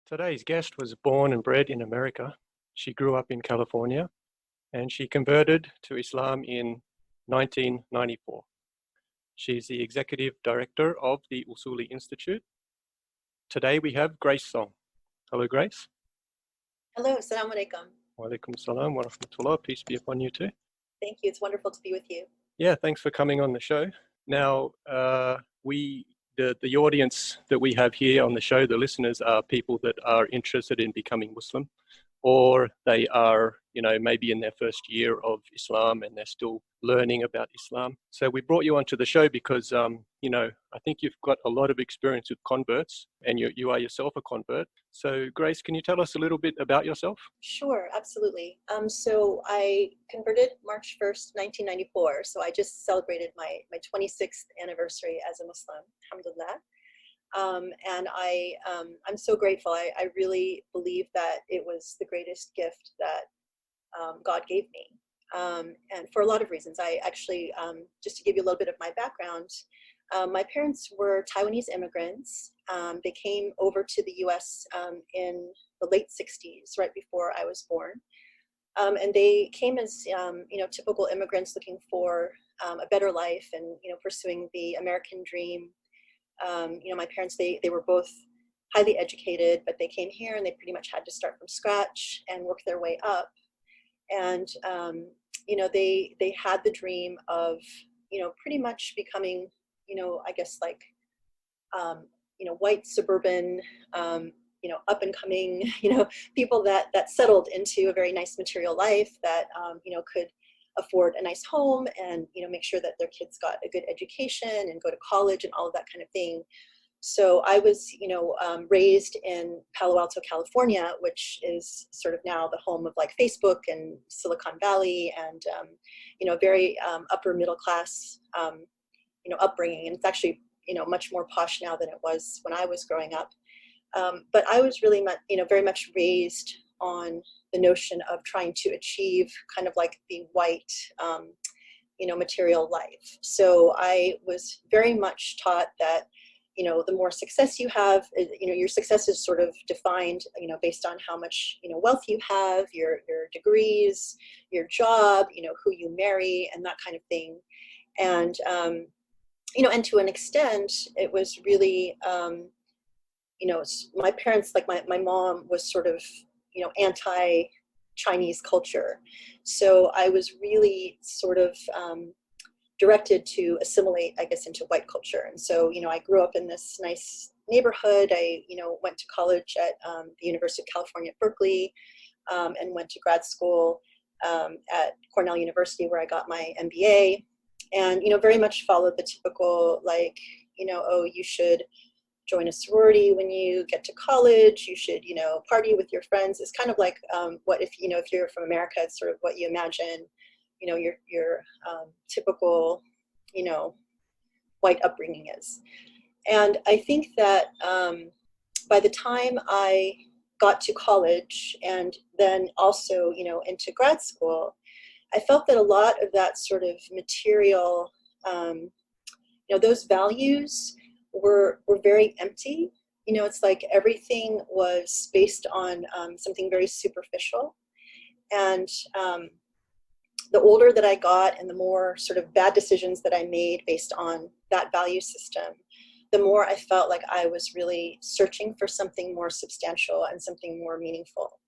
Today's guest was born and bred in America. She grew up in California and she converted to Islam in 1994. She's the executive director of the Usuli Institute. Today we have Grace Song. Hello, Grace. Hello, assalamu alaikum. Wa alaikum salam wa rahmatullah. Peace be upon you too. Thank you. It's wonderful to be with you. Yeah, thanks for coming on the show. Now, the audience that we have here on the show, the listeners, are people that are interested in becoming Muslim, or they are, maybe in their first year of Islam and they're still learning about Islam. So we brought you onto the show because, I think you've got a lot of experience with converts and you are yourself a convert. So Grace, can you tell us a little bit about yourself? Sure, absolutely. So I converted March 1st, 1994. So I just celebrated my 26th anniversary as a Muslim, alhamdulillah. And I'm so grateful. I really believe that it was the greatest gift that God gave me. And for a lot of reasons. I actually, just to give you a little bit of my background, my parents were Taiwanese immigrants. They came over to the US in the late 60s, right before I was born. And they came as, typical immigrants looking for a better life and, pursuing the American dream. My parents, they were both highly educated, but they came here and they pretty much had to start from scratch and work their way up. And, they had the dream of, pretty much becoming, I guess like, white suburban, up and coming, people that settled into a very nice material life that, could afford a nice home and, make sure that their kids got a good education and go to college and all of that kind of thing. So I was, raised in Palo Alto, California, which is sort of now the home of like Facebook and Silicon Valley and, very upper middle class, upbringing. And it's actually, much more posh now than it was when I was growing up. But I was really, very much raised on the notion of trying to achieve kind of like the white, material life. So I was very much taught that, the more success you have, your success is sort of defined, based on how much, wealth you have, your degrees, your job, who you marry and that kind of thing. And, and to an extent, it was really, my parents, like my mom was sort of, anti-Chinese culture. So I was really sort of directed to assimilate, I guess, into white culture. And so, I grew up in this nice neighborhood. I, went to college at the University of California at Berkeley, and went to grad school at Cornell University where I got my MBA. And, very much followed the typical, like, you should join a sorority when you get to college, you should, party with your friends. It's kind of like what if you're from America, it's sort of what you imagine, your typical, white upbringing is. And I think that by the time I got to college and then also, into grad school, I felt that a lot of that sort of material, those values were very empty. It's like everything was based on something very superficial. And the older that I got and the more sort of bad decisions that I made based on that value system, the more I felt like I was really searching for something more substantial and something more meaningful.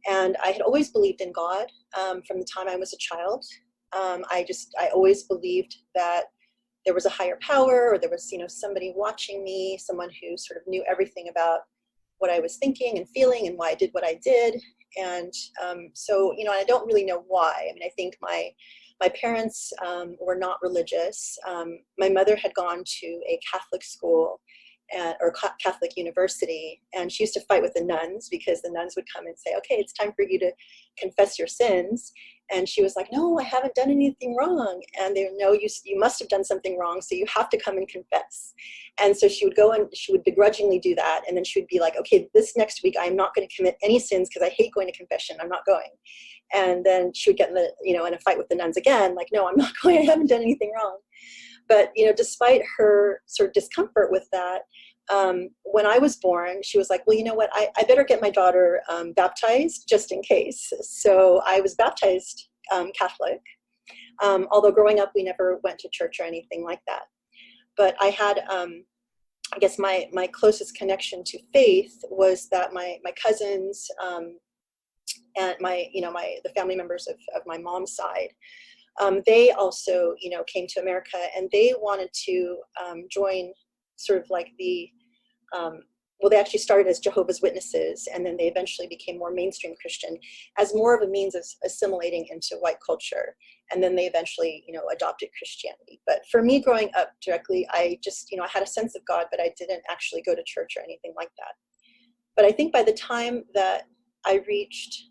And I had always believed in God from the time I was a child. I always believed that there was a higher power, or there was, somebody watching me, someone who sort of knew everything about what I was thinking and feeling and why I did what I did. And so, I don't really know why. I mean, I think my parents were not religious. My mother had gone to a Catholic school or Catholic university, and she used to fight with the nuns because the nuns would come and say, okay, it's time for you to confess your sins. And she was like, no, I haven't done anything wrong. And they no, you must have done something wrong, so you have to come and confess. And so she would go and she would begrudgingly do that. And then she would be like, okay, this next week, I'm not going to commit any sins because I hate going to confession. I'm not going. And then she would get in in a fight with the nuns again, like, no, I'm not going. I haven't done anything wrong. But, despite her sort of discomfort with that, when I was born, she was like, well, you know what, I better get my daughter baptized just in case. So I was baptized Catholic, although growing up we never went to church or anything like that. But I had, I guess my closest connection to faith was that my cousins and the family members of my mom's side, they also, came to America, and they wanted to join sort of like well, they actually started as Jehovah's Witnesses, and then they eventually became more mainstream Christian as more of a means of assimilating into white culture. And then they eventually, adopted Christianity. But for me, growing up directly, I just, I had a sense of God, but I didn't actually go to church or anything like that. But I think by the time that I reached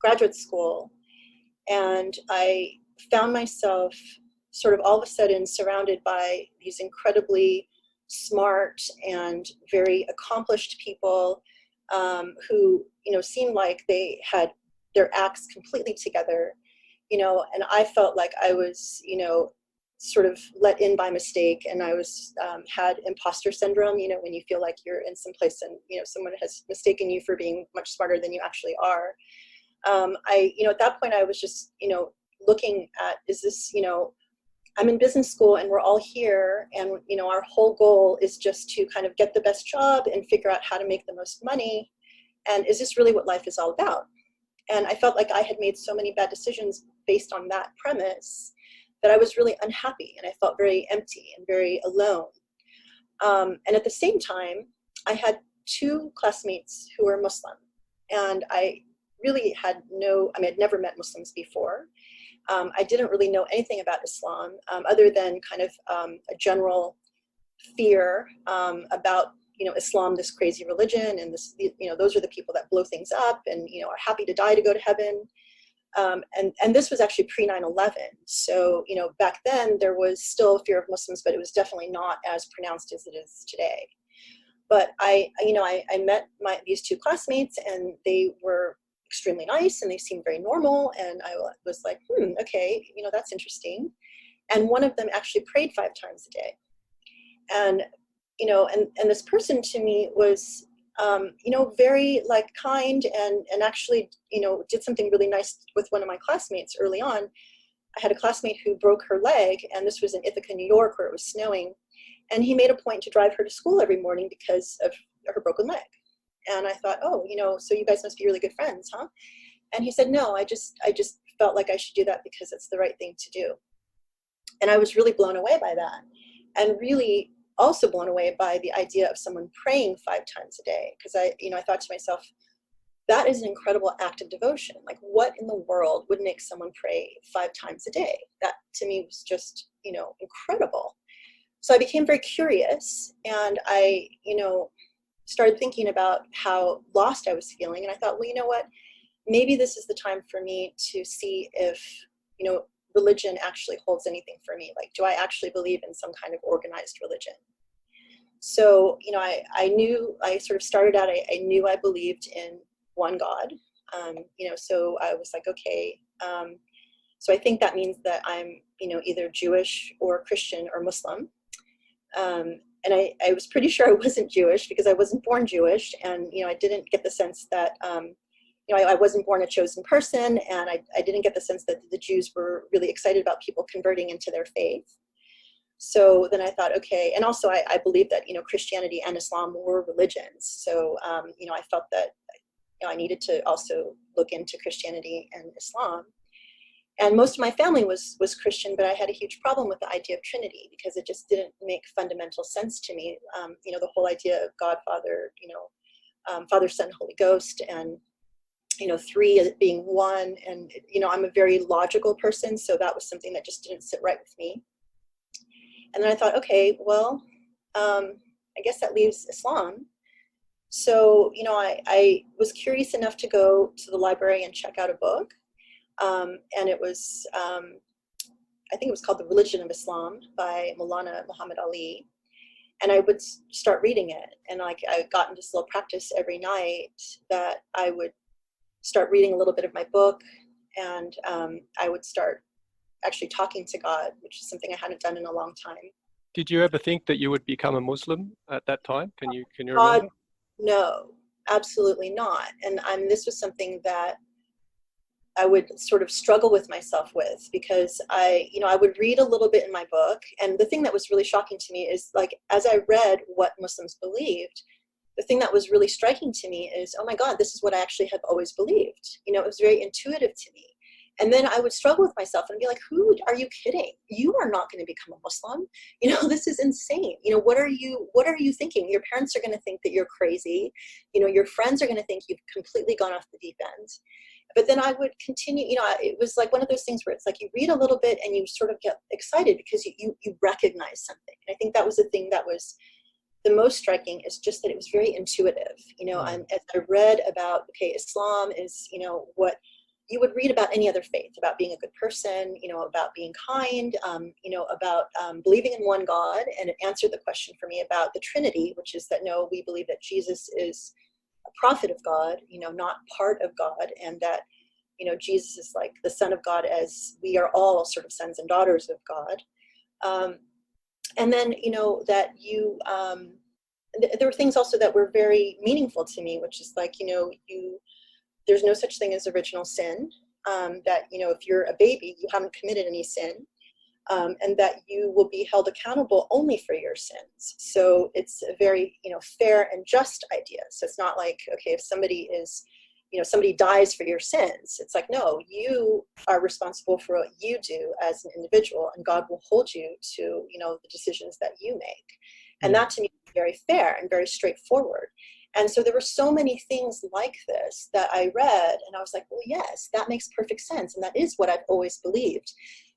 graduate school, and I found myself sort of all of a sudden surrounded by these incredibly smart and very accomplished people who, seemed like they had their acts completely together, and I felt like I was, sort of let in by mistake, and I was had imposter syndrome, when you feel like you're in some place and, someone has mistaken you for being much smarter than you actually are. At that point I was just, looking at, is this, I'm in business school and we're all here, and our whole goal is just to kind of get the best job and figure out how to make the most money, and is this really what life is all about? And I felt like I had made so many bad decisions based on that premise that I was really unhappy, and I felt very empty and very alone. And at the same time, I had two classmates who were Muslim, and I really had I'd never met Muslims before. I didn't really know anything about Islam, other than kind of a general fear about, Islam, this crazy religion, and this, those are the people that blow things up and, are happy to die to go to heaven. And this was actually pre 9/11. So, back then there was still fear of Muslims, but it was definitely not as pronounced as it is today. But I met these two classmates, and they were extremely nice, and they seemed very normal, and I was like, okay, that's interesting. And one of them actually prayed 5 times a day, and and this person to me was very like kind, and actually did something really nice with one of my classmates early on. I had a classmate who broke her leg, and this was in Ithaca, New York, where it was snowing, and he made a point to drive her to school every morning because of her broken leg. And I thought, oh, so you guys must be really good friends, huh? And he said, no, I just felt like I should do that because it's the right thing to do. And I was really blown away by that, and really also blown away by the idea of someone praying 5 times a day. Because I thought to myself, that is an incredible act of devotion. Like, what in the world would make someone pray 5 times a day? That to me was just, incredible. So I became very curious, and I, started thinking about how lost I was feeling. And I thought, well, you know what, maybe this is the time for me to see if, religion actually holds anything for me. Like, do I actually believe in some kind of organized religion? So, I sort of started out, I knew I believed in one God, so I was like, okay, so I think that means that I'm, either Jewish or Christian or Muslim. And I was pretty sure I wasn't Jewish because I wasn't born Jewish, and I didn't get the sense that I wasn't born a chosen person, and I didn't get the sense that the Jews were really excited about people converting into their faith. So then I thought, okay, and also I believed that Christianity and Islam were religions. So I felt that I needed to also look into Christianity and Islam. And most of my family was Christian, but I had a huge problem with the idea of Trinity because it just didn't make fundamental sense to me. The whole idea of God, Father, Father, Son, Holy Ghost, and 3 being one. And I'm a very logical person, so that was something that just didn't sit right with me. And then I thought, okay, well, I guess that leaves Islam. So I was curious enough to go to the library and check out a book. And it was, I think it was called The Religion of Islam by Maulana Muhammad Ali. And I would start reading it. And I got into this little practice every night that I would start reading a little bit of my book, and I would start actually talking to God, which is something I hadn't done in a long time. Did you ever think that you would become a Muslim at that time? Can you God, remember? no, absolutely not. And this was something that I would sort of struggle with myself with, because I would read a little bit in my book. And the thing that was really shocking to me is, like, as I read what Muslims believed, the thing that was really striking to me is, oh my God, this is what I actually have always believed. It was very intuitive to me. And then I would struggle with myself and be like, who are you kidding? You are not going to become a Muslim. This is insane. What are you thinking? Your parents are going to think that you're crazy. Your friends are going to think you've completely gone off the deep end. But then I would continue, it was like one of those things where it's like you read a little bit and you sort of get excited because you recognize something. And I think that was the thing that was the most striking, is just that it was very intuitive. And as I read about, okay, Islam is, what you would read about any other faith, about being a good person, about being kind, about believing in one God. And it answered the question for me about the Trinity, which is that, no, we believe that Jesus is a prophet of God, not part of God, and that, Jesus is like the Son of God, as we are all sort of sons and daughters of God. And then, that there were things also that were very meaningful to me, which is like, there's no such thing as original sin, that, if you're a baby, you haven't committed any sin, and that you will be held accountable only for your sins. So it's a very, fair and just idea. So it's not like, okay, if somebody is, somebody dies for your sins, it's like, no, you are responsible for what you do as an individual, and God will hold you to, the decisions that you make. And that to me is very fair and very straightforward. And so there were so many things like this that I read, and I was like, well, yes, that makes perfect sense. And that is what I've always believed.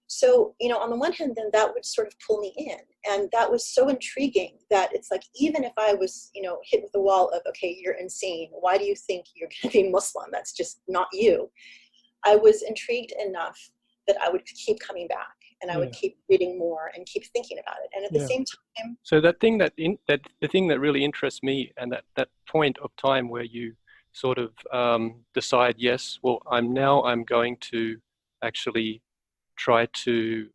So, on the one hand, then that would sort of pull me in. And that was so intriguing that it's like, even if I was, hit with the wall of, okay, you're insane. Why do you think you're going to be Muslim? That's just not you. I was intrigued enough that I would keep coming back, and I would keep reading more and keep thinking about it. And at the same time. So the thing that really interests me, and that point of time where you sort of decide, yes, well, I'm going to actually try to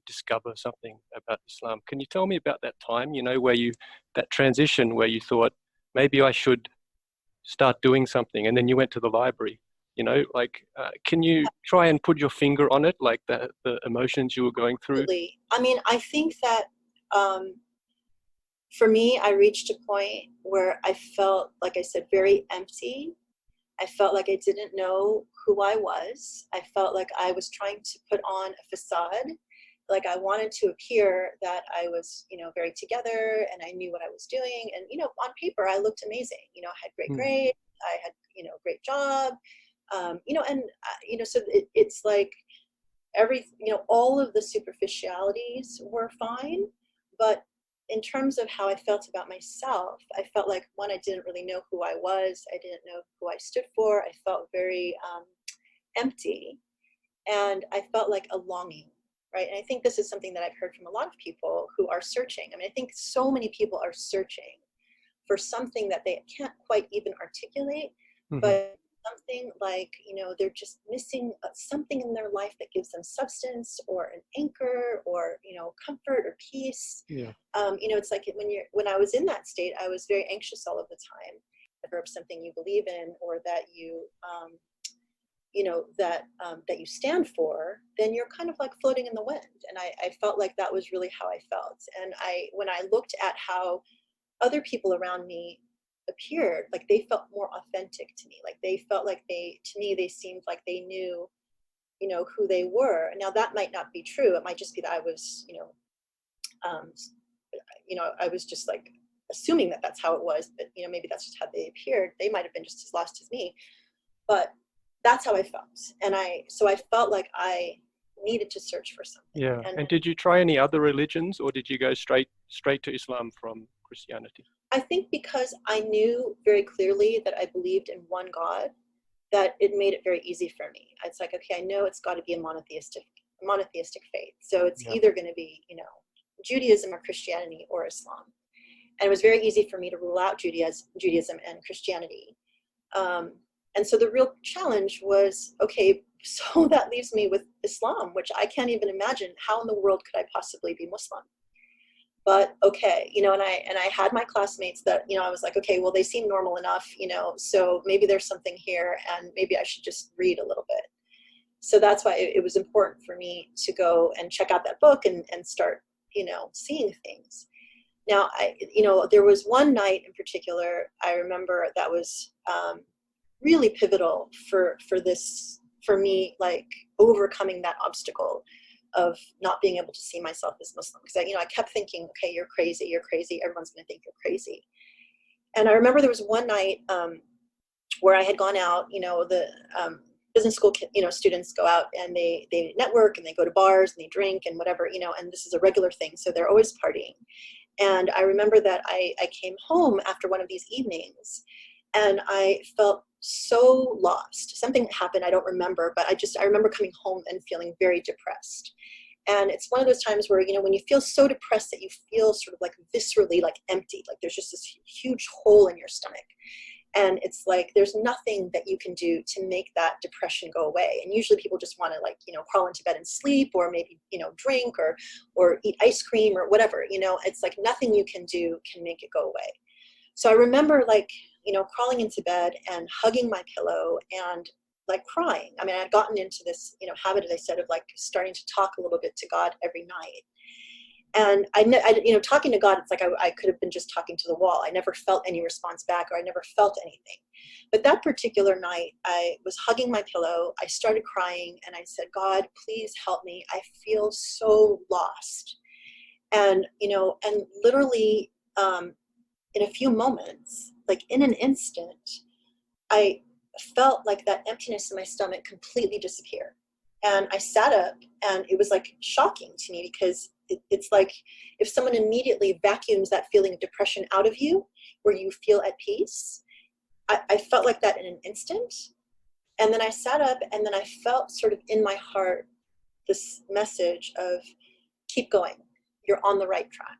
discover something about Islam. Can you tell me about that time, that transition where you thought, maybe I should start doing something, and then you went to the library, can you try and put your finger on it, like the emotions you were going through? Absolutely. I mean, I think that for me, I reached a point where I felt, like I said, very empty. I felt like I didn't know who I was. I felt like I was trying to put on a facade. Like I wanted to appear that I was, very together and I knew what I was doing. And, on paper, I looked amazing. I had great grades. I had, great job. So it's like all of the superficialities were fine. But in terms of how I felt about myself, I felt like, one, I didn't really know who I was. I didn't know who I stood for. I felt very empty. And I felt like a longing, right? And I think this is something that I've heard from a lot of people who are searching. I mean, I think so many people are searching for something that they can't quite even articulate, but something like, they're just missing something in their life that gives them substance or an anchor or, comfort or peace. It's like when I was in that state, I was very anxious all of the time. If something you believe in, or that you, that you stand for, then you're kind of like floating in the wind. And I felt like that was really how I felt. And when I looked at how other people around me appeared, like they felt more authentic to me. Like they felt like they seemed like they knew, who they were. Now that might not be true. It might just be that I was, I was just like assuming that that's how it was, but maybe that's just how they appeared. They might have been just as lost as me, but that's how I felt. And so I felt like I needed to search for something. Yeah. And did you try any other religions, or did you go straight to Islam from Christianity? I think because I knew very clearly that I believed in one God, that it made it very easy for me. It's like, okay, I know it's got to be a monotheistic faith. So it's either going to be, Judaism or Christianity or Islam. And it was very easy for me to rule out Judaism and Christianity. And so the real challenge was, okay, so that leaves me with Islam, which I can't even imagine. How in the world could I possibly be Muslim? but okay, and I had my classmates that, I was like, okay, well, they seem normal enough, so maybe there's something here, and maybe I should just read a little bit. So that's why it was important for me to go and check out that book and start, seeing things. Now, there was one night in particular I remember that was really pivotal for me, like overcoming that obstacle of not being able to see myself as Muslim. Because I kept thinking, okay, you're crazy, everyone's going to think you're crazy. And I remember there was one night where I had gone out, the business school, students go out and they network and they go to bars and they drink and whatever, and this is a regular thing. So they're always partying. And I remember that I came home after one of these evenings and I felt so lost. Something happened, I don't remember, but I remember coming home and feeling very depressed. And it's one of those times where, when you feel so depressed that you feel sort of like viscerally like empty, like there's just this huge hole in your stomach. And it's like there's nothing that you can do to make that depression go away. And usually people just want to crawl into bed and sleep, or maybe drink or eat ice cream or whatever. It's like nothing you can do can make it go away. So I remember crawling into bed and hugging my pillow and like crying. I mean, I'd gotten into this habit, as I said, of like starting to talk a little bit to God every night. And I talking to God, it's like I could have been just talking to the wall. I never felt any response back, or I never felt anything. But that particular night, I was hugging my pillow. I started crying, and I said, God, please help me. I feel so lost. And and literally, in a few moments, like in an instant, I felt like that emptiness in my stomach completely disappear. And I sat up, and it was like shocking to me, because it's like if someone immediately vacuums that feeling of depression out of you, where you feel at peace. I felt like that in an instant. And then I sat up, and then I felt sort of in my heart this message of keep going. You're on the right track.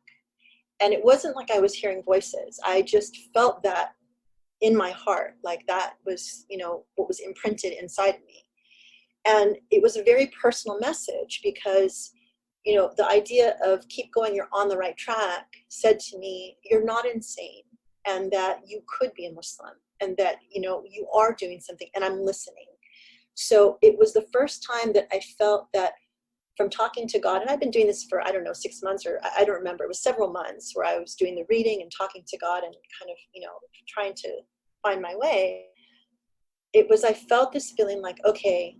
And it wasn't like I was hearing voices. I just felt that in my heart, like that was, what was imprinted inside of me. And it was a very personal message, because the idea of keep going, you're on the right track, said to me, you're not insane, and that you could be a Muslim, and that, you are doing something, and I'm listening. So it was the first time that I felt that from talking to God, and I've been doing this for, 6 months, or I don't remember, it was several months where I was doing the reading and talking to God and kind of, trying to find my way. I felt this feeling like, okay,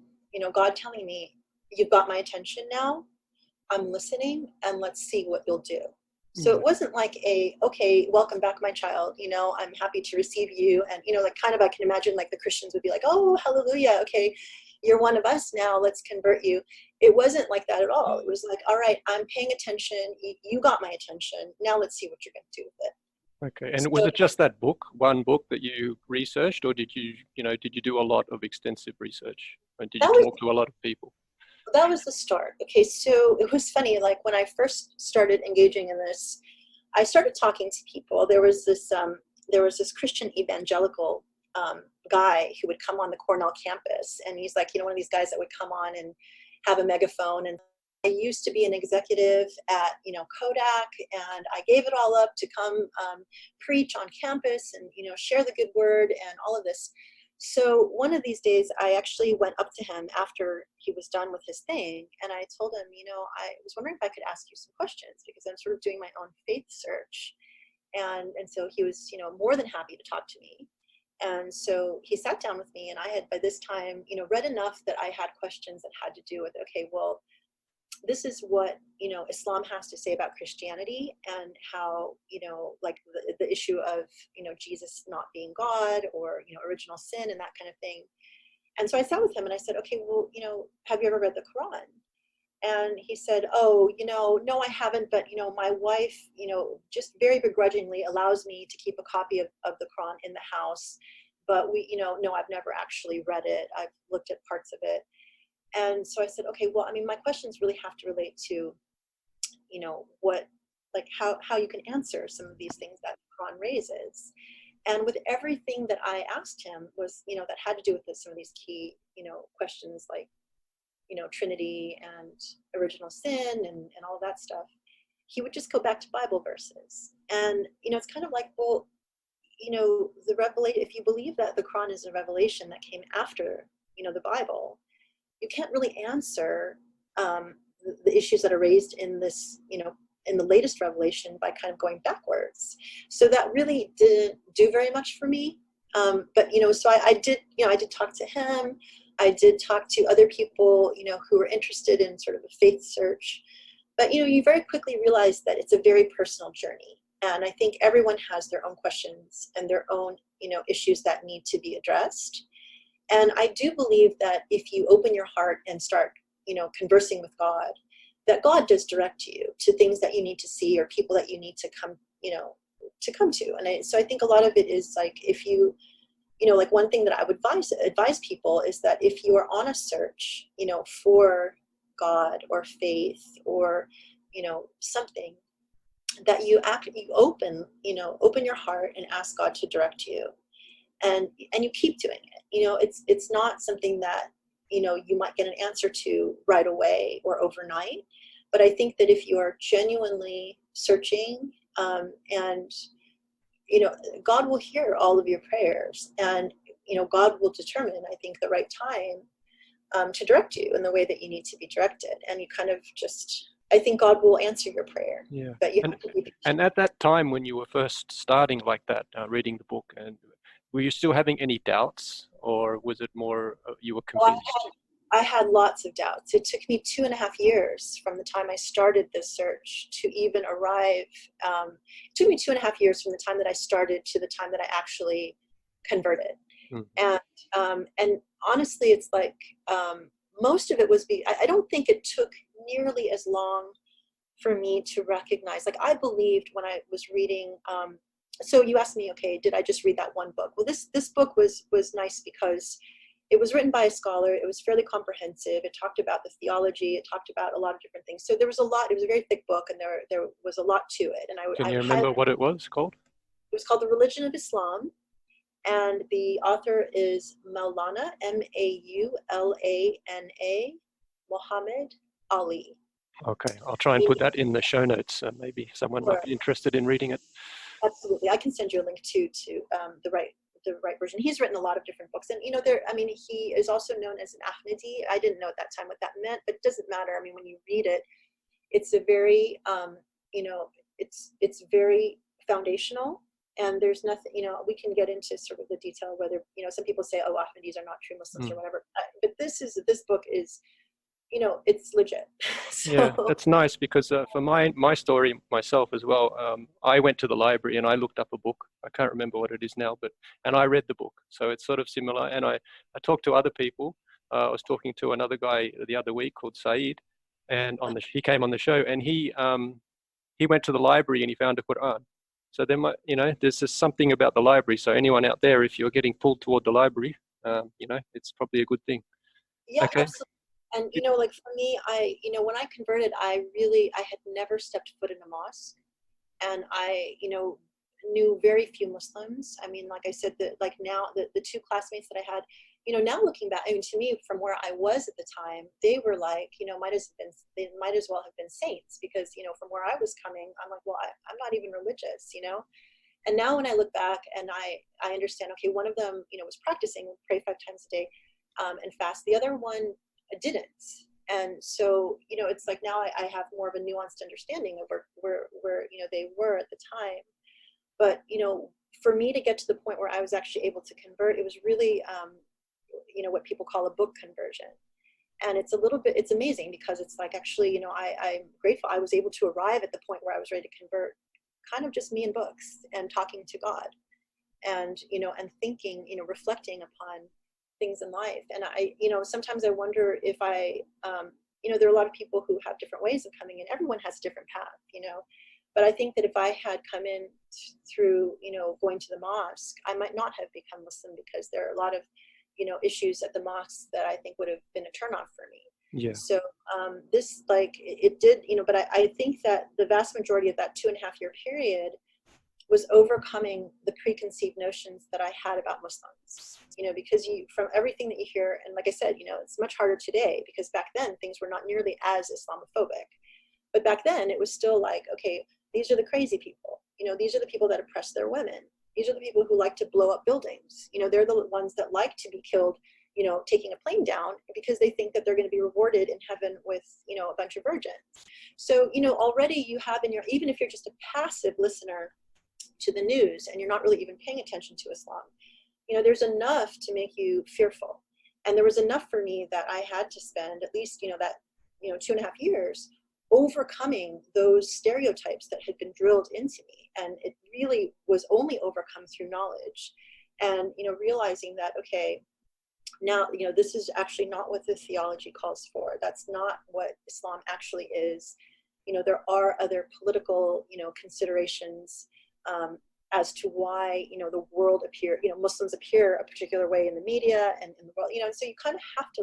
God telling me, you've got my attention now. I'm listening, and let's see what you'll do. So it wasn't like okay, welcome back, my child. I'm happy to receive you. And, like kind of, I can imagine like the Christians would be like, oh, hallelujah. Okay, you're one of us now. Let's convert you. It wasn't like that at all. It was like, all right, I'm paying attention. You got my attention. Now let's see what you're going to do with it. Okay. And was it just that one book that you researched, or did you do a lot of extensive research? And did you talk to a lot of people? That was the start. Okay, so it was funny, like when I first started engaging in this, I started talking to people. There was this Christian evangelical guy who would come on the Cornell campus, and he's like, one of these guys that would come on and have a megaphone. And I used to be an executive at, Kodak, and I gave it all up to come preach on campus and, share the good word and all of this. So one of these days, I actually went up to him after he was done with his thing, and I told him, I was wondering if I could ask you some questions, because I'm sort of doing my own faith search. And so he was, more than happy to talk to me. And so he sat down with me, and I had by this time, read enough that I had questions that had to do with, okay, well, this is what, Islam has to say about Christianity, and how, like the issue of, Jesus not being God, or, original sin and that kind of thing. And so I sat with him and I said, okay, well, have you ever read the Quran? And he said, oh, no, I haven't, but, my wife, just very begrudgingly allows me to keep a copy of the Quran in the house. But we, no, I've never actually read it. I've looked at parts of it. And so I said, okay, well, my questions really have to relate to, what, like how you can answer some of these things that Quran raises. And with everything that I asked him was, that had to do with some of these key, questions like, Trinity and original sin and all that stuff. he would just go back to Bible verses. And, it's kind of like, well, the revelation, if you believe that the Quran is a revelation that came after, the Bible, you can't really answer the issues that are raised in this, in the latest revelation by kind of going backwards. So that really didn't do very much for me. But, so I did, I did talk to him. I did talk to other people, who were interested in sort of a faith search. But, you very quickly realize that it's a very personal journey. And I think everyone has their own questions and their own, issues that need to be addressed. And I do believe that if you open your heart and start, conversing with God, that God does direct you to things that you need to see or people that you need to come, to come to. And so I think a lot of it is like, if you, like one thing that I would advise people is that if you are on a search, for God or faith or, something, that you open your heart and ask God to direct you, and you keep doing it. It's not something that, you might get an answer to right away or overnight. But I think that if you are genuinely searching, and, God will hear all of your prayers, and, God will determine, I think, the right time to direct you in the way that you need to be directed. And you kind of just, I think God will answer your prayer. Yeah. But you have to be patient. And at that time when you were first starting like that, reading the book, and were you still having any doubts, or was it more you were convinced? I had lots of doubts. It took me 2.5 years from the time I started this search to even arrive. It took me 2.5 years from the time that I started to the time that I actually converted. And honestly, it's like most of it was I don't think it took nearly as long for me to recognize. Like, I believed when I was reading. So you asked me, okay, did I just read that one book? Well, this book was nice because it was written by a scholar. It was fairly comprehensive. It talked about the theology. It talked about a lot of different things. So there was a lot. It was a very thick book, and there was a lot to it. And Can you remember what it was called? It was called The Religion of Islam, and the author is Maulana, Maulana, Muhammad Ali. Okay, I'll try and put that in the show notes. Maybe someone might be interested in reading it. Absolutely, I can send you a link to the right version. He's written a lot of different books, and he is also known as an Ahmadi. I didn't know at that time what that meant, but it doesn't matter. I mean, when you read it, it's a very it's very foundational, and there's nothing, we can get into sort of the detail whether, some people say, oh, Ahmadis are not true Muslims or whatever, but this book is, it's legit. So. Yeah, that's nice, because for my story myself as well, I went to the library and I looked up a book. I can't remember what it is now, and I read the book. So it's sort of similar. And I talked to other people. I was talking to another guy the other week called Saeed, and he came on the show, and he went to the library and he found a Quran. So then, there's just something about the library. So anyone out there, if you're getting pulled toward the library, it's probably a good thing. Yeah, okay. Absolutely. And, like for me, when I converted, I had never stepped foot in a mosque, and I, knew very few Muslims. I mean, like I said, now the two classmates that I had, now looking back, I mean, to me, from where I was at the time, they were like, they might as well have been saints, because, from where I was coming, I'm like, well, I'm not even religious, And now when I look back and I understand, okay, one of them, was practicing, pray 5 times a day, and fast. The other one didn't. And so, it's like now I have more of a nuanced understanding of where they were at the time. But, for me to get to the point where I was actually able to convert, it was really, what people call a book conversion. And it's amazing, because it's like, actually, I'm grateful I was able to arrive at the point where I was ready to convert, kind of just me and books and talking to God, and, and thinking, reflecting upon things in life. And I, sometimes I wonder if there are a lot of people who have different ways of coming in. Everyone has a different path, but I think that if I had come in through, going to the mosque, I might not have become Muslim, because there are a lot of, issues at the mosque that I think would have been a turnoff for me. Yeah. So this, like, it did, but I think that the vast majority of that 2.5 year period was overcoming the preconceived notions that I had about Muslims, because from everything that you hear, and like I said, it's much harder today, because back then things were not nearly as Islamophobic. But back then it was still like, okay, these are the crazy people. These are the people that oppress their women. These are the people who like to blow up buildings. They're the ones that like to be killed, taking a plane down because they think that they're going to be rewarded in heaven with, a bunch of virgins. So, already you have in your, even if you're just a passive listener to the news and you're not really even paying attention to Islam, there's enough to make you fearful. And there was enough for me that I had to spend at least, that, 2.5 years overcoming those stereotypes that had been drilled into me. And it really was only overcome through knowledge and, realizing that, okay, now, this is actually not what the theology calls for. That's not what Islam actually is. There are other political, considerations as to why, the world Muslims appear a particular way in the media and in the world, and so you kind of have to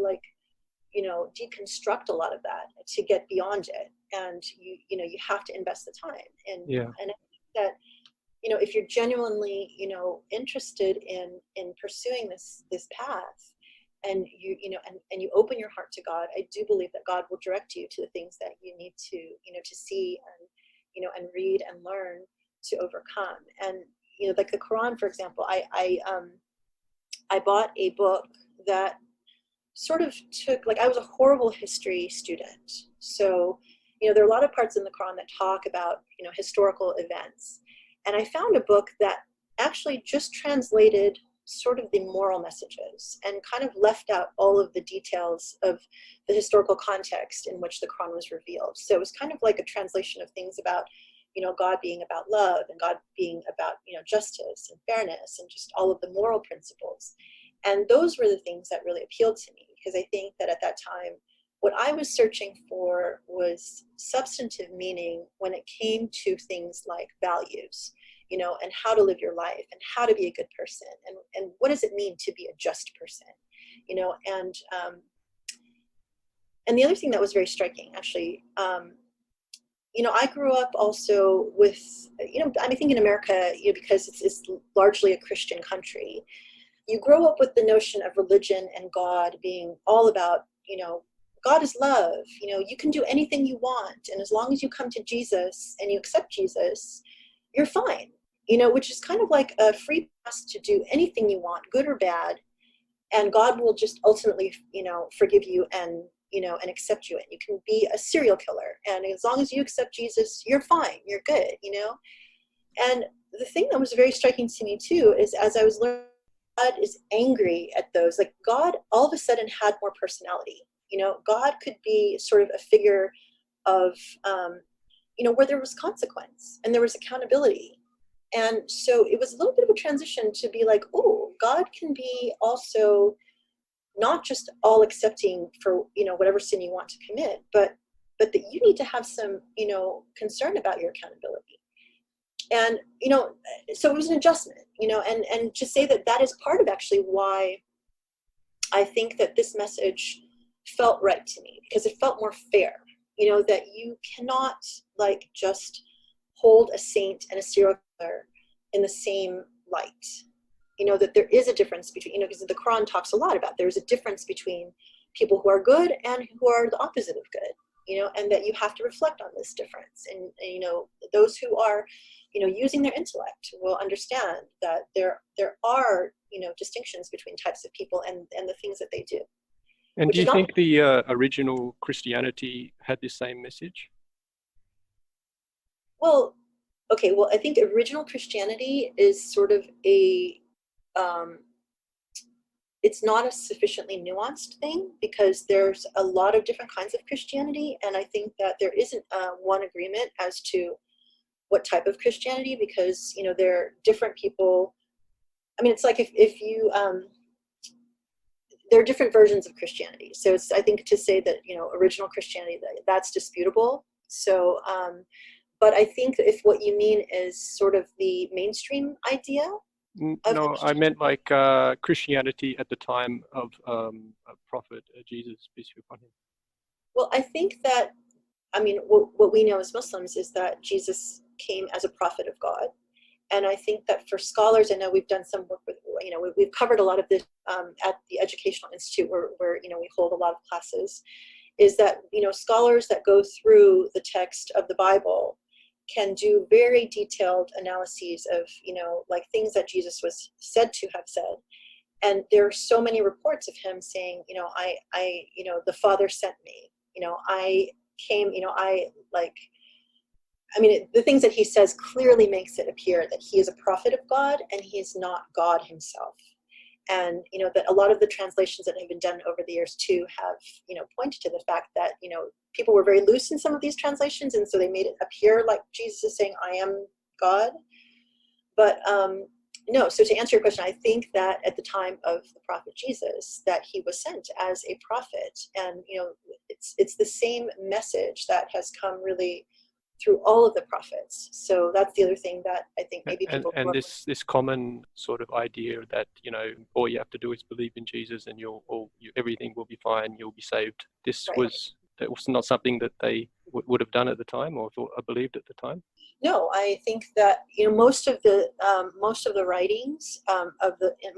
deconstruct a lot of that to get beyond it. And you have to invest the time. And I think that, if you're genuinely, interested in pursuing this path, and you open your heart to God, I do believe that God will direct you to the things that you need to, to see and read and learn to overcome. And, like the Quran, for example, I bought a book that sort of took, I was a horrible history student. So, there are a lot of parts in the Quran that talk about, historical events. And I found a book that actually just translated sort of the moral messages and kind of left out all of the details of the historical context in which the Quran was revealed. So it was kind of like a translation of things about, God being about love and God being about, justice and fairness and just all of the moral principles. And those were the things that really appealed to me, because I think that at that time, what I was searching for was substantive meaning when it came to things like values, and how to live your life and how to be a good person. And what does it mean to be a just person, and the other thing that was very striking, actually, I grew up also with, I think in America, because it's largely a Christian country, you grow up with the notion of religion and God being all about, God is love, you can do anything you want. And as long as you come to Jesus and you accept Jesus, you're fine, which is kind of like a free pass to do anything you want, good or bad. And God will just ultimately, forgive you and, and accept you. And you can be a serial killer. And as long as you accept Jesus, you're fine, you're good, And the thing that was very striking to me too, is as I was learning, God is angry at those, God all of a sudden had more personality. God could be sort of a figure of, where there was consequence and there was accountability. And so it was a little bit of a transition to be like, oh, God can be also not just all accepting for, whatever sin you want to commit, but that you need to have some, concern about your accountability. And, so it was an adjustment, and to say that is part of actually why I think that this message felt right to me, because it felt more fair, that you cannot just hold a saint and a serial killer in the same light, that there is a difference between, because the Quran talks a lot about there's a difference between people who are good and who are the opposite of good, and that you have to reflect on this difference. And those who are, using their intellect will understand that there are, distinctions between types of people and the things that they do. And do you think the original Christianity had the same message? Well, okay, well, I think original Christianity is sort of a, it's not a sufficiently nuanced thing, because there's a lot of different kinds of Christianity. And I think that there isn't one agreement as to what type of Christianity, because, there are different people. I mean, it's like if you, there are different versions of Christianity. So it's, I think, to say that, original Christianity, that's disputable. So, but I think if what you mean is sort of the mainstream idea. No, I meant Christianity at the time of Prophet Jesus, peace be upon him. Well, I think that, I mean, what we know as Muslims is that Jesus came as a prophet of God. And I think that for scholars, I know we've done some work with, we've covered a lot of this at the Educational Institute where we hold a lot of classes. is that, scholars that go through the text of the Bible can do very detailed analyses of, like things that Jesus was said to have said. And there are so many reports of him saying, the Father sent me, I came, the things that he says clearly makes it appear that he is a prophet of God and he is not God himself. And, that a lot of the translations that have been done over the years too have, pointed to the fact that, people were very loose in some of these translations. And so they made it appear like Jesus is saying, I am God. But no, so to answer your question, I think that at the time of the prophet Jesus, that he was sent as a prophet. And, it's the same message that has come really through all of the prophets. So that's the other thing that I think maybe people... And this common sort of idea that, all you have to do is believe in Jesus and everything will be fine, you'll be saved. That was not something that they would have done at the time or thought or believed at the time. No, I think that most of the writings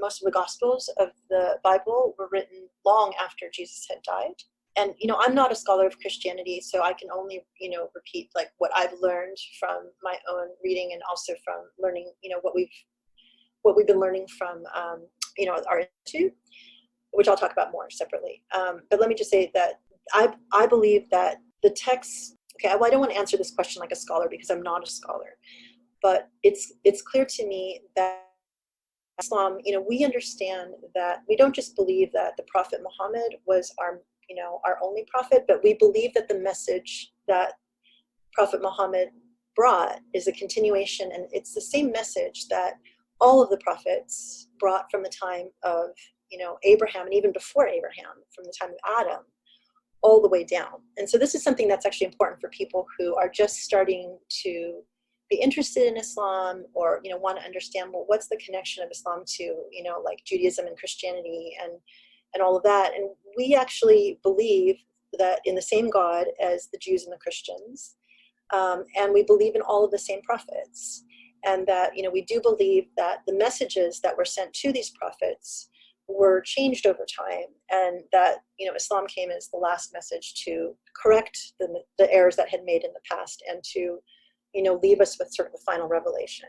most of the Gospels of the Bible were written long after Jesus had died. And I'm not a scholar of Christianity, so I can only repeat like what I've learned from my own reading and also from learning what we've been learning from our institute, which I'll talk about more separately. But let me just say that I believe that the text. Okay, well, I don't want to answer this question like a scholar because I'm not a scholar, but it's clear to me that Islam, we understand that we don't just believe that the Prophet Muhammad was our only prophet, but we believe that the message that Prophet Muhammad brought is a continuation, and it's the same message that all of the prophets brought from the time of Abraham, and even before Abraham, from the time of Adam, all the way down. And so this is something that's actually important for people who are just starting to be interested in Islam or, want to understand, well, what's the connection of Islam to, like Judaism and Christianity and all of that. And we actually believe that in the same God as the Jews and the Christians. And we believe in all of the same prophets. And that, we do believe that the messages that were sent to these prophets were changed over time, and that Islam came as the last message to correct the errors that had made in the past and to leave us with sort of the final revelation.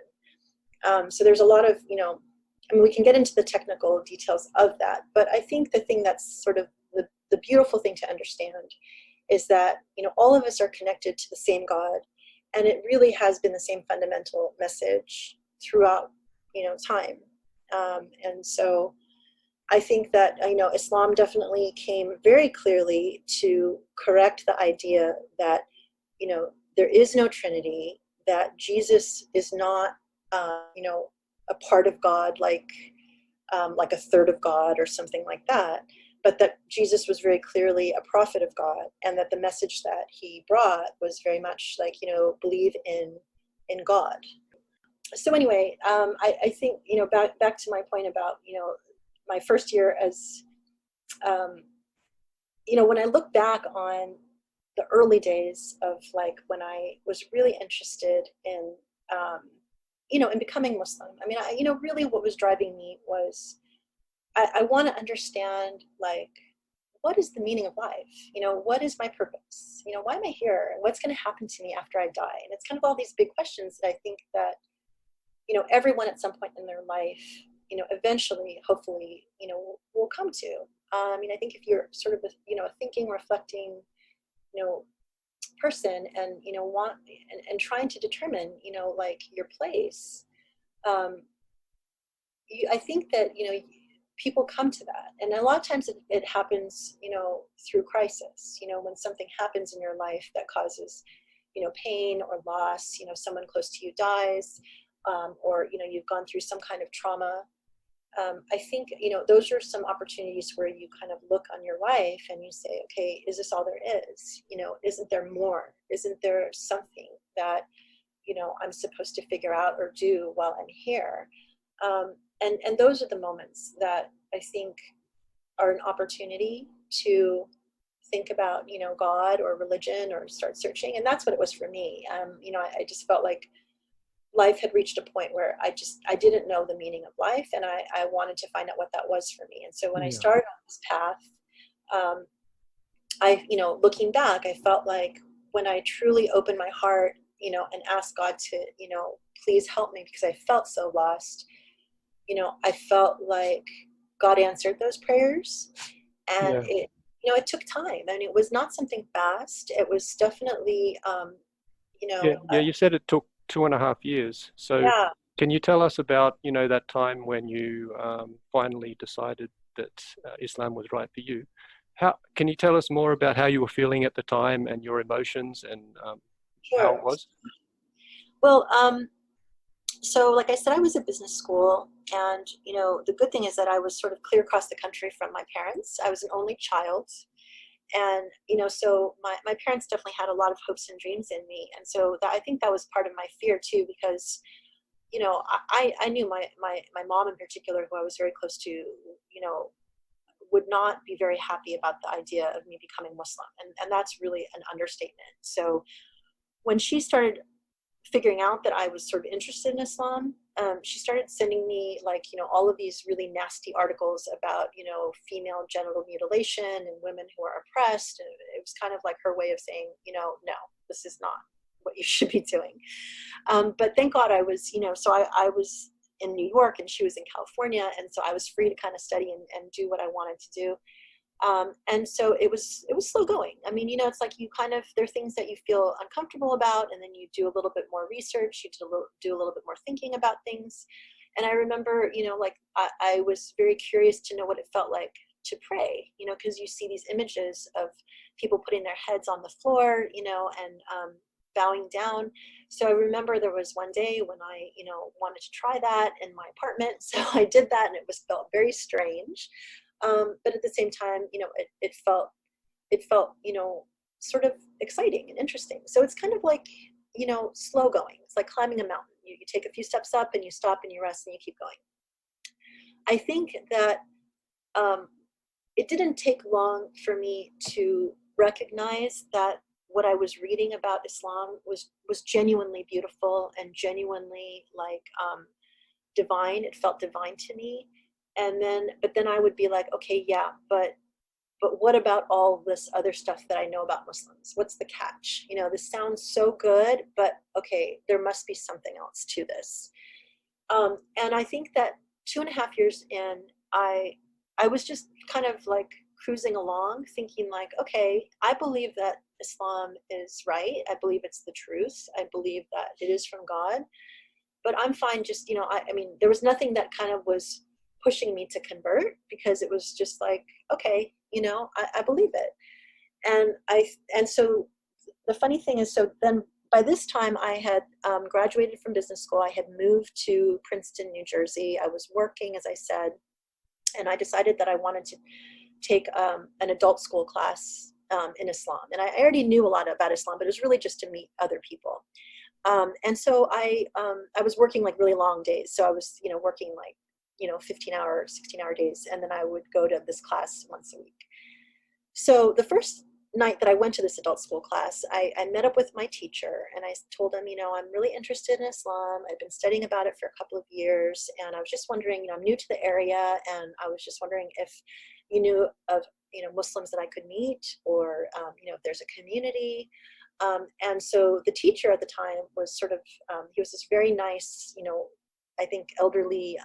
So there's a lot of we can get into the technical details of that, but I think the thing that's sort of the beautiful thing to understand is that all of us are connected to the same God, and it really has been the same fundamental message throughout time. And so I think that, Islam definitely came very clearly to correct the idea that, there is no Trinity, that Jesus is not, a part of God, like a third of God or something like that, but that Jesus was very clearly a prophet of God, and that the message that he brought was very much like, believe in God. So anyway, I think, back to my point about, my first year as, when I look back on the early days of like when I was really interested in, in becoming Muslim. I mean, really what was driving me was I want to understand like, what is the meaning of life? What is my purpose? Why am I here? And what's going to happen to me after I die? And it's kind of all these big questions that I think that, everyone at some point in their life, eventually, hopefully, will come to. I think if you're sort of a thinking, reflecting, person and, want and trying to determine, like your place, I think that, people come to that. And a lot of times it happens, through crisis, when something happens in your life that causes, pain or loss, someone close to you dies, or, you've gone through some kind of trauma. I think, those are some opportunities where you kind of look on your life and you say, okay, is this all there is? Isn't there more? Isn't there something that, I'm supposed to figure out or do while I'm here? And those are the moments that I think are an opportunity to think about, God or religion or start searching. And that's what it was for me. I just felt like life had reached a point where I didn't know the meaning of life, and I wanted to find out what that was for me. And so when I started on this path, looking back, I felt like when I truly opened my heart, and asked God to, please help me because I felt so lost, I felt like God answered those prayers. And Yeah. it took time, and it was not something fast. It was definitely, Yeah. Yeah. You said it took 2.5 years. So yeah, can you tell us about, that time when you finally decided that Islam was right for you? How can you tell us more about how you were feeling at the time and your emotions and how it sure. was? Well, so like I said, I was at business school, and the good thing is that I was sort of clear across the country from my parents. I was an only child, and so my parents definitely had a lot of hopes and dreams in me, and so I think that was part of my fear too, because I knew my mom in particular, who I was very close to, would not be very happy about the idea of me becoming Muslim, and that's really an understatement. So when she started figuring out that I was sort of interested in Islam, she started sending me, like, all of these really nasty articles about, female genital mutilation and women who are oppressed. And it was kind of like her way of saying, no, this is not what you should be doing. But thank God I was, so I was in New York and she was in California. And so I was free to kind of study and do what I wanted to do. And so it was slow going. I mean, it's like there are things that you feel uncomfortable about, and then you do a little bit more research, you do a little bit more thinking about things. And I remember, like I was very curious to know what it felt like to pray, because you see these images of people putting their heads on the floor, and bowing down. So I remember there was one day when I, wanted to try that in my apartment. So I did that, and felt very strange. But at the same time, it felt, sort of exciting and interesting. So it's kind of like, slow going. It's like climbing a mountain. You take a few steps up and you stop and you rest and you keep going. I think that it didn't take long for me to recognize that what I was reading about Islam was genuinely beautiful and genuinely like divine. It felt divine to me. But then I would be like, okay, yeah, but what about all this other stuff that I know about Muslims? What's the catch? This sounds so good, but okay, there must be something else to this. And I think that 2.5 years in, I was just kind of like cruising along, thinking like, okay, I believe that Islam is right. I believe it's the truth. I believe that it is from God. But I'm fine. Just I mean, there was nothing that kind of was pushing me to convert, because it was just like, okay, I believe it. And so the funny thing is, so then by this time I had graduated from business school. I had moved to Princeton, New Jersey. I was working, as I said, and I decided that I wanted to take an adult school class in Islam. And I already knew a lot about Islam, but it was really just to meet other people. And so I was working like really long days. So I was, working like, 15-hour, 16-hour days. And then I would go to this class once a week. So the first night that I went to this adult school class, I met up with my teacher, and I told him, I'm really interested in Islam. I've been studying about it for a couple of years. And I was just wondering, I'm new to the area. And I was just wondering if you knew of, Muslims that I could meet, or, if there's a community. And so the teacher at the time was sort of, he was this very nice, I think elderly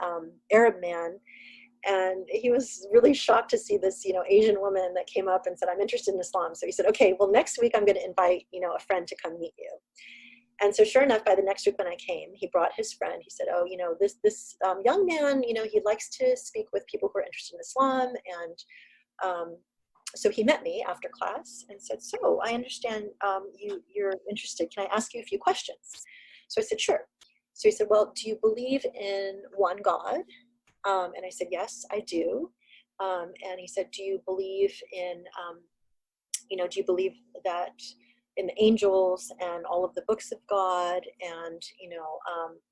Arab man. And he was really shocked to see this, Asian woman that came up and said, I'm interested in Islam. So he said, okay, well, next week I'm going to invite, a friend to come meet you. And so sure enough, by the next week when I came, he brought his friend. He said, oh, this young man, he likes to speak with people who are interested in Islam. And so he met me after class and said, so I understand you're interested. Can I ask you a few questions? So I said, sure. So he said, well, do you believe in one God? And I said, yes, I do. And he said, do you believe in, do you believe that in the angels and all of the books of God and,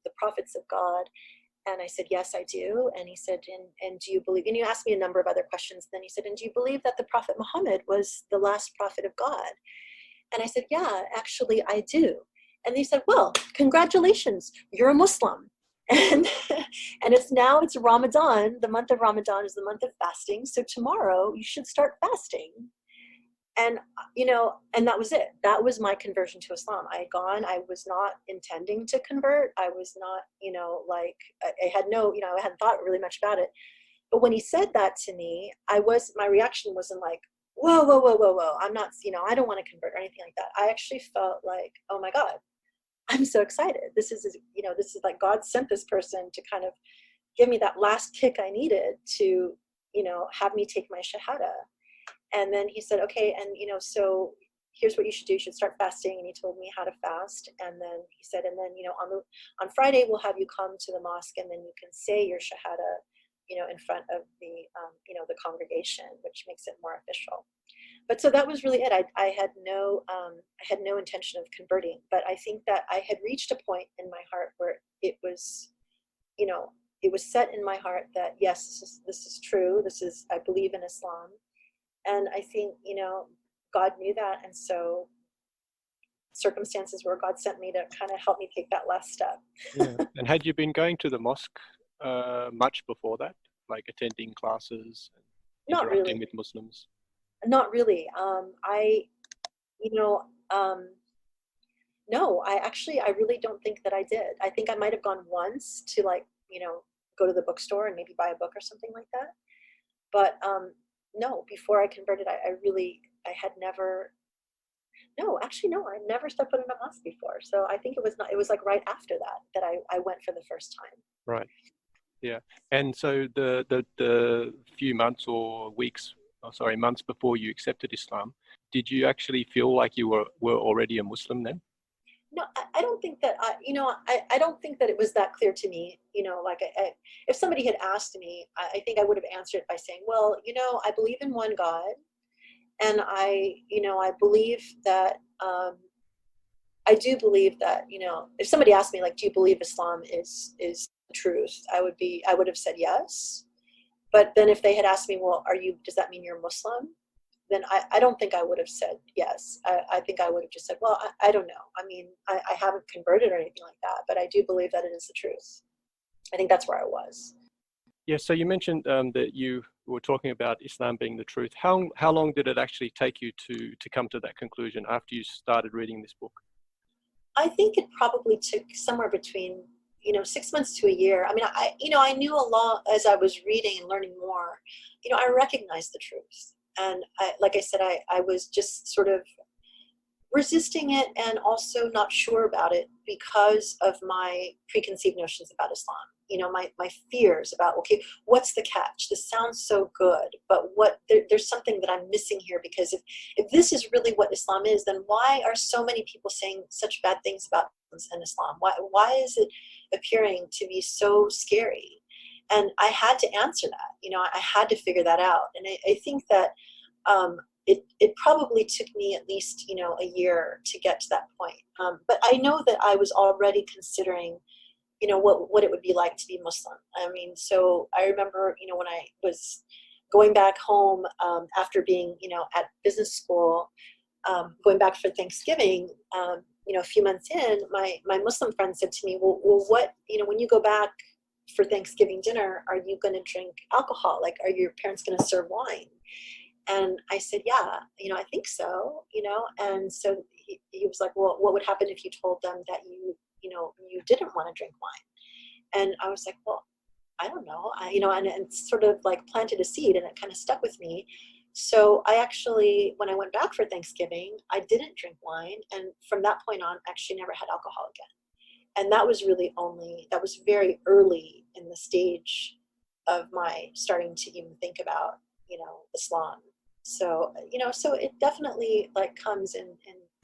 the prophets of God? And I said, yes, I do. And he said, and do you believe, and you asked me a number of other questions. Then he said, and do you believe that the Prophet Muhammad was the last prophet of God? And I said, yeah, actually I do. And he said, well, congratulations, you're a Muslim. And it's Ramadan. The month of Ramadan is the month of fasting. So tomorrow you should start fasting. And, and that was it. That was my conversion to Islam. I had gone, I was not intending to convert. I was not, like, I had no, I hadn't thought really much about it. But when he said that to me, my reaction wasn't like, whoa, whoa, whoa, whoa, whoa. I'm not, I don't want to convert or anything like that. I actually felt like, oh my God, I'm so excited. This is like God sent this person to kind of give me that last kick I needed to, have me take my Shahada. And then he said, okay, and, so here's what you should do. You should start fasting. And he told me how to fast. And then he said, and then, on Friday, we'll have you come to the mosque and then you can say your Shahada, in front of the congregation, which makes it more official. But so that was really it. I had no intention of converting, but I think that I had reached a point in my heart where it was, it was set in my heart that yes, this is true. I believe in Islam. And I think, God knew that. And so circumstances where God sent me to kind of help me take that last step. Yeah. And had you been going to the mosque much before that, like attending classes and Not interacting really. with Muslims? Not really. No, I really don't think that I did. I think I might have gone once to go to the bookstore and maybe buy a book or something like that. But no, before I converted, I had never, no, actually, no, I never stepped foot in a mosque before. So I think it was like right after that I went for the first time. Right. Yeah. And so the few months or weeks, months before you accepted Islam, did you actually feel like you were already a Muslim then? No, I don't think that I don't think that it was that clear to me. If somebody had asked me, I think I would have answered by saying, well, I believe in one God, and I believe that I do believe that if somebody asked me like, do you believe Islam is the truth? I would have said yes. But then if they had asked me, well, does that mean you're Muslim? Then I don't think I would have said yes. I think I would have just said, well, I don't know. I mean, I haven't converted or anything like that, but I do believe that it is the truth. I think that's where I was. Yeah. So you mentioned that you were talking about Islam being the truth. How long did it actually take you to come to that conclusion after you started reading this book? I think it probably took somewhere between 6 months to a year. I mean, I knew a lot as I was reading and learning more. I recognized the truth, and like I said, I was just sort of resisting it and also not sure about it because of my preconceived notions about Islam. My fears about, okay, what's the catch? This sounds so good, but there's something that I'm missing here, because if this is really what Islam is, then why are so many people saying such bad things about Islam? Why is it appearing to be so scary? And I had to answer that. I had to figure that out. And I think that it probably took me at least a year to get to that point. But I know that I was already considering what it would be like to be Muslim. I mean, so I remember when I was going back home after being at business school, going back for Thanksgiving. A few months in, my Muslim friend said to me, well, what when you go back for Thanksgiving dinner, are you going to drink alcohol? Like, are your parents going to serve wine? And I said, yeah, I think so, and so he was like, well, what would happen if you told them that you didn't want to drink wine? And I was like, well, I don't know, and sort of like planted a seed, and it kind of stuck with me. So I actually, when I went back for Thanksgiving, I didn't drink wine. And from that point on, actually never had alcohol again. And that was that was very early in the stage of my starting to even think about, Islam. So, so it definitely like comes in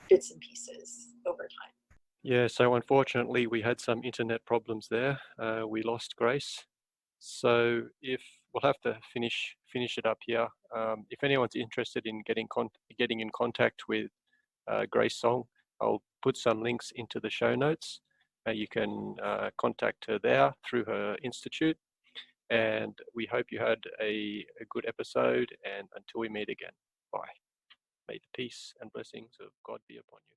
bits and pieces over time. Yeah, so unfortunately we had some internet problems there. We lost Grace. So if we'll have to finish it up here. If anyone's interested in getting in contact with Grace Song, I'll put some links into the show notes. You can contact her there through her institute. And we hope you had a good episode. And until we meet again, bye. May the peace and blessings of God be upon you.